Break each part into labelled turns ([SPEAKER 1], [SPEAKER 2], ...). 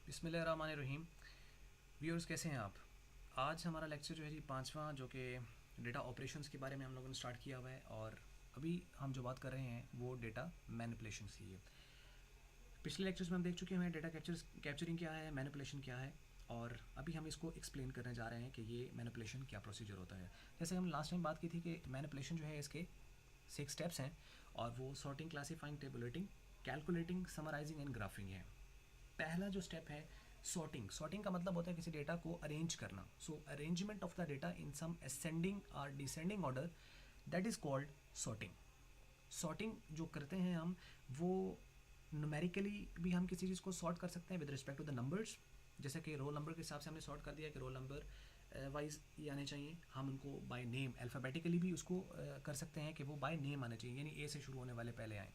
[SPEAKER 1] बिस्मिल्लाहिर्रहमानिर्रहीम। व्यूअर्स, कैसे हैं आप? आज हमारा लेक्चर जो है जी 5वां, जो कि डेटा ऑपरेशंस के बारे में हम लोगों ने स्टार्ट किया हुआ है। और अभी हम जो बात कर रहे हैं वो डेटा मैनिपुलेशन की है। पिछले लेक्चर्स में हम देख चुके हैं डेटा कैप्चरिंग क्या है, मैनिपुलेशन क्या है, और अभी हम इसको एक्सप्लेन करने जा रहे हैं कि ये मैनिपुलेशन क्या प्रोसीजर होता है। जैसे हम लास्ट टाइम बात की थी कि मैनिपुलेशन जो है इसके 6 स्टेप्स हैं, और वो sorting, classifying, tabulating, calculating, summarising and graphing है। पहला जो स्टेप है सॉर्टिंग। सॉर्टिंग का मतलब होता है किसी डेटा को अरेंज करना। So arrangement of the data in some ascending और descending order, that is called sorting. Sorting जो करते हैं हम, वो न्यूमेरिकली भी हम किसी चीज़ को सॉर्ट कर सकते हैं with respect to the numbers. जैसे कि रोल नंबर के हिसाब से हमने सॉर्ट कर दिया कि रोल नंबर वाइज ये आने चाहिए। हम उनको बाय नेम अल्फ़ाबेटिकली भी उसको कर सकते हैं कि वो बाय नेम आने चाहिए, यानी ए से शुरू होने वाले पहले आएँ।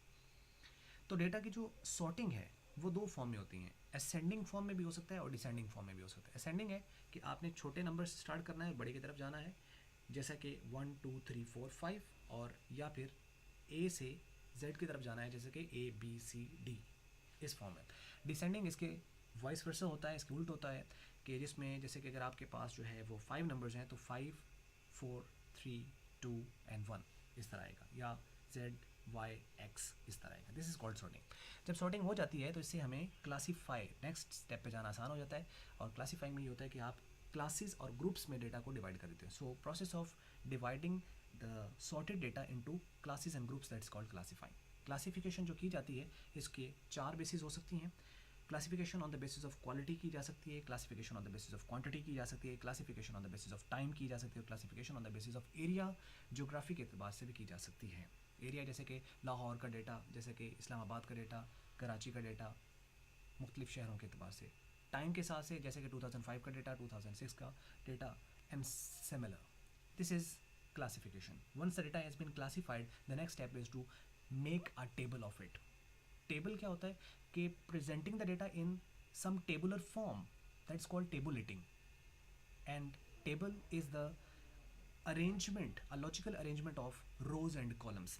[SPEAKER 1] तो डेटा की जो सॉर्टिंग है वो 2 फॉर्म में होती हैं। असेंडिंग फॉर्म में भी हो सकता है और डिसेंडिंग फॉर्म में भी हो सकता है। असेंडिंग है कि आपने छोटे नंबर से स्टार्ट करना है, बड़े की तरफ जाना है, जैसा कि 1 2 3 4 5, और या फिर ए से जेड की तरफ जाना है, जैसे कि ए बी सी डी, इस फॉर्म में। डिसेंडिंग इसके वाइस वर्सा होता है, इसके उल्ट होता है, कि जिसमें जैसे कि अगर आपके पास जो है वो 5 नंबर्स हैं तो 5 4 3 2 एंड 1 इस तरह आएगा, या जेड वाई एक्स इस तरह आएगा। This is called sorting. जब सॉर्टिंग हो जाती है तो इससे हमें क्लासीफाई, नेक्स्ट स्टेप पे जाना आसान हो जाता है। और क्लासीफाइंग में ये होता है कि आप क्लासेस और ग्रुप्स में डेटा को डिवाइड कर देते हैं। So process of dividing the sorted data into classes and groups, that's called classifying. Classification जो की जाती है इसके 4 बेसिस हो सकती हैं। Classification on the basis of quality की जा सकती है, classification on the basis of quantity की जा सकती है, classification on the basis of time की जा सकती है, classification on the basis of area, geography के एतबार से भी की जा सकती है। एरिया जैसे कि लाहौर का डेटा, जैसे कि इस्लामाबाद का डेटा, कराची का डेटा, मुख्तलिफ शहरों के अतबार से। टाइम के साथ से जैसे कि 2005 का डेटा, 2006 का data, and similar. This is classification. Once the data has been classified, the next step is to make a table of it. Table क्या होता है कि presenting the data in some tabular form, that's called tabulating. And table is the arrangement, a logical arrangement of rows and columns.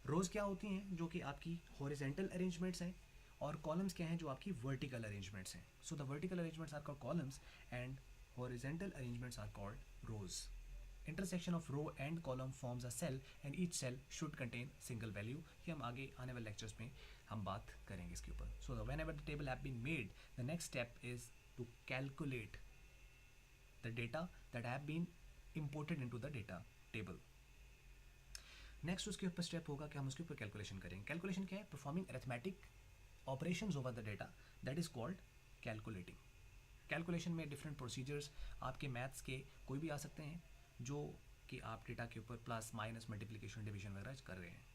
[SPEAKER 1] रोज़ क्या होती हैं, जो कि आपकी हॉरिजेंटल अरेंजमेंट्स हैं, और कॉलम्स क्या हैं, जो आपकी वर्टिकल अरेंजमेंट्स हैं. So the vertical arrangements are called columns and horizontal arrangements are called rows. Intersection of row and column forms a cell and each cell should contain single value. ये हम आगे आने वाले लेक्चर्स में हम बात करेंगे इसके ऊपर. So whenever the table have been made, the next step is to calculate the data that have been imported into the data table. Next उसके ऊपर स्टेप होगा कि हम उसके ऊपर कैलकुलेशन करेंगे. कैलकुलेशन क्या है? Performing arithmetic operations over the data, that is called calculating. Calculation में डिफरेंट प्रोसीजर्स आपके मैथ्स के कोई भी आ सकते हैं, जो कि आप डेटा के ऊपर प्लस माइनस मल्टीप्लिकेशन डिवीजन वगैरह कर रहे हैं.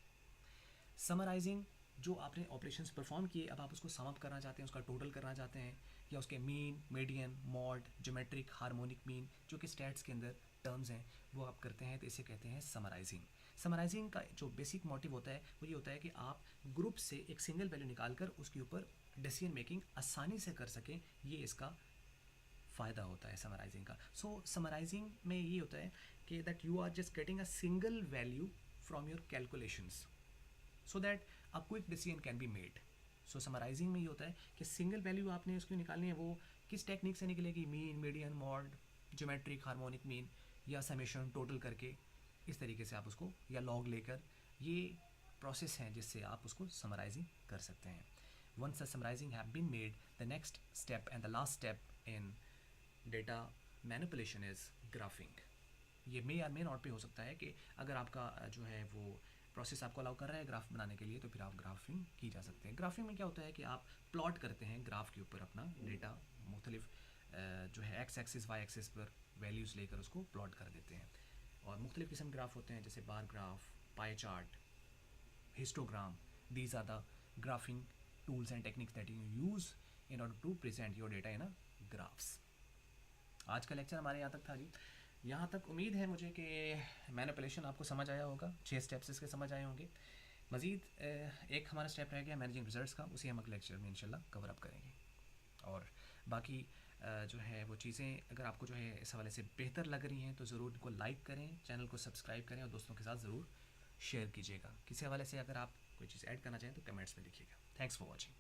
[SPEAKER 1] समराइजिंग, जो आपने ऑपरेशंस परफॉर्म किए, अब आप उसको सम अप करना चाहते हैं, उसका टोटल करना चाहते हैं, या उसके mean, median, mod, geometric, harmonic mean, जो कि स्टैट्स के अंदर टर्म्स हैं, वो आप करते हैं, तो इसे कहते हैं समराइजिंग. समराइजिंग का जो बेसिक मोटिव होता है वो ये होता है कि आप ग्रुप से एक सिंगल वैल्यू निकाल कर उसके ऊपर डिसीजन मेकिंग आसानी से कर सकें. ये इसका फ़ायदा होता है समराइजिंग का. सो समराइजिंग में ये होता है कि that you are just getting a single value from your calculations, so that a quick decision can be made. So summarising में ये होता है कि सिंगल वैल्यू आपने उसकी निकालनी है, वो किस टेक्निक से निकलेगी, mean, median, mod, geometric, harmonic mean, या समेशन, टोटल करके, इस तरीके से आप उसको, या लॉग लेकर. ये प्रोसेस हैं जिससे आप उसको समराइजिंग कर सकते हैं. Once the summarising have been made, the next step and the last step in data manipulation is graphing. ये मे या मे नॉट पे हो सकता है कि अगर आपका जो है वो प्रोसेस आपको अलाउ कर रहा है ग्राफ बनाने के लिए, तो फिर आप ग्राफिंग की जा सकते हैं. ग्राफिंग में क्या होता है कि आप प्लॉट करते हैं ग्राफ के ऊपर अपना डेटा, मुख्तलिफ जो है एक्स एक्सिस वाई एक्सिस पर वैल्यूज़ लेकर उसको प्लॉट कर देते हैं. और मुख्तलिफ किस्म के ग्राफ होते हैं, जैसे bar graph, pie chart, histogram. These are the graphing tools and techniques that you use in order to present your data in a graphs. आज का लेक्चर हमारे यहाँ तक था जी. यहाँ तक उम्मीद है मुझे कि मैनिपुलेशन आपको समझ आया होगा, 6 स्टेप्स इसके समझ आए होंगे. मज़ीद एक हमारा स्टेप रह गया मैनेजिंग रिजल्ट्स का, उसे हम अगले लेक्चर में इंशाल्लाह कवर अप करेंगे. और बाकी जो है वो चीज़ें अगर आपको जो है इस हवाले से बेहतर लग रही हैं तो ज़रूर इनको लाइक करें, चैनल को सब्सक्राइब करें, और दोस्तों के साथ ज़रूर शेयर कीजिएगा. किसी हवाले से अगर आप कोई चीज़ ऐड करना चाहें तो कमेंट्स में लिखिएगा. Thanks for watching.